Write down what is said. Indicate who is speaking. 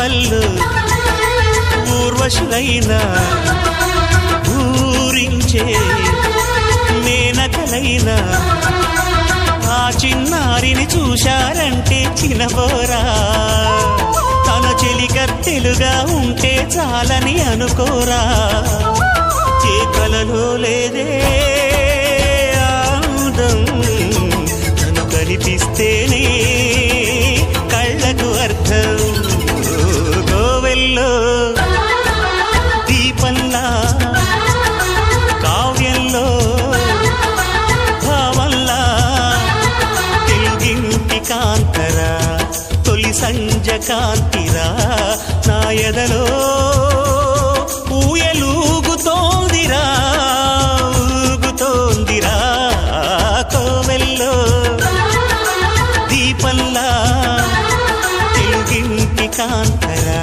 Speaker 1: కళ్ళు ఊర్వశులైనా ఊరించే మేనకలైనా ఆ చిన్నారిని చూశారంటే చినబోరా తన చెలికత్తెలుగా ఉంటే చాలని అనుకోరా ఏ కలలో లేదే ఆనందం తను కనిపిస్తేనే కళ్ళకు అర్థం గోవెల్లో దీపంలా కావ్యంలో భావంలా తెలుగింటి కాంతరా తొలి సంజ కాంతిరా నా ఎదలో ఊయలూగుతోందిరా ఊగుతోందిరా కోవెల్లో దీపంలా తెలుగింటి కాంతరా